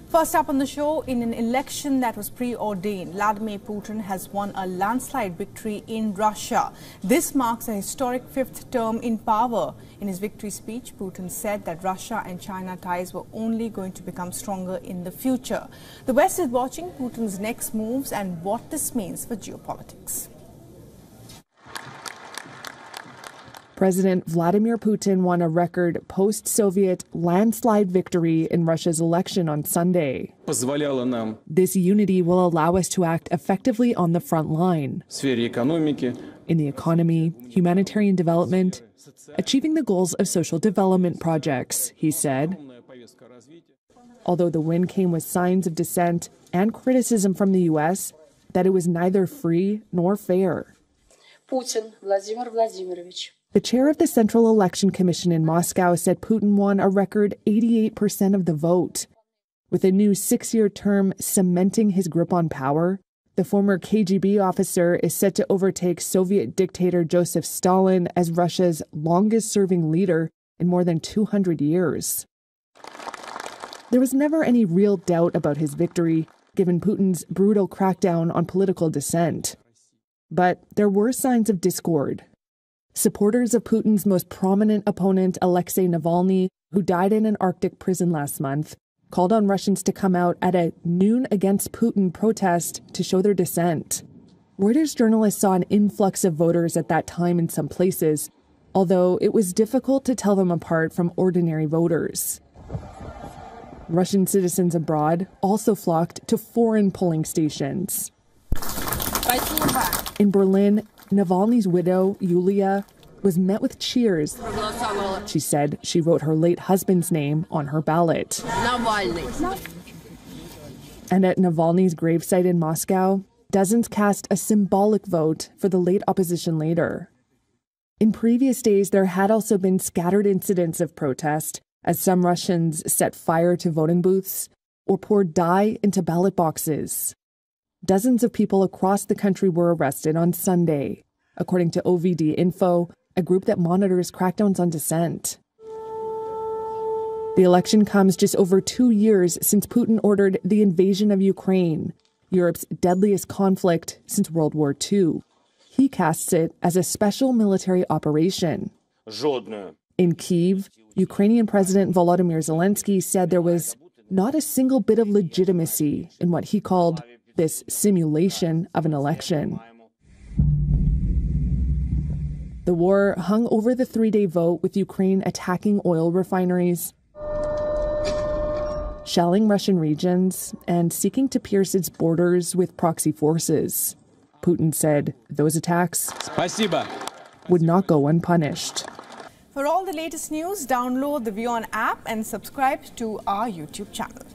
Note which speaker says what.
Speaker 1: First up on the show, in an election that was preordained, Vladimir Putin has won a landslide victory in Russia. This marks a historic fifth term in power. In his victory speech, Putin said that Russia and China ties were only going to become stronger in the future. The West is watching Putin's next moves and what this means for geopolitics.
Speaker 2: President Vladimir Putin won a record post-Soviet landslide victory in Russia's election on Sunday. This unity will allow us to act effectively on the front line in the economy, humanitarian development, achieving the goals of social development projects, he said. Although the win came with signs of dissent and criticism from the U.S. that it was neither free nor fair.
Speaker 3: Putin Vladimir Vladimirovich.
Speaker 2: The chair of the Central Election Commission in Moscow said Putin won a record 88% of the vote. With a new 6-year term cementing his grip on power, the former KGB officer is set to overtake Soviet dictator Joseph Stalin as Russia's longest-serving leader in more than 200 years. There was never any real doubt about his victory, given Putin's brutal crackdown on political dissent. But there were signs of discord. Supporters of Putin's most prominent opponent, Alexei Navalny, who died in an Arctic prison last month, called on Russians to come out at a Noon Against Putin protest to show their dissent. Reuters journalists saw an influx of voters at that time in some places, although it was difficult to tell them apart from ordinary voters. Russian citizens abroad also flocked to foreign polling stations. In Berlin, Navalny's widow, Yulia, was met with cheers. She said she wrote her late husband's name on her ballot. And at Navalny's gravesite in Moscow, dozens cast a symbolic vote for the late opposition leader. In previous days, there had also been scattered incidents of protest, as some Russians set fire to voting booths or poured dye into ballot boxes. Dozens of people across the country were arrested on Sunday, according to OVD Info, a group that monitors crackdowns on dissent. The election comes just over 2 years since Putin ordered the invasion of Ukraine, Europe's deadliest conflict since World War II. He casts it as a special military operation. In Kyiv, Ukrainian President Volodymyr Zelensky said there was not a single bit of legitimacy in what he called this simulation of an election. The war hung over the 3-day vote, with Ukraine attacking oil refineries, shelling Russian regions, and seeking to pierce its borders with proxy forces. Putin said those attacks would not go unpunished.
Speaker 1: For all the latest news, download the WION app and subscribe to our YouTube channel.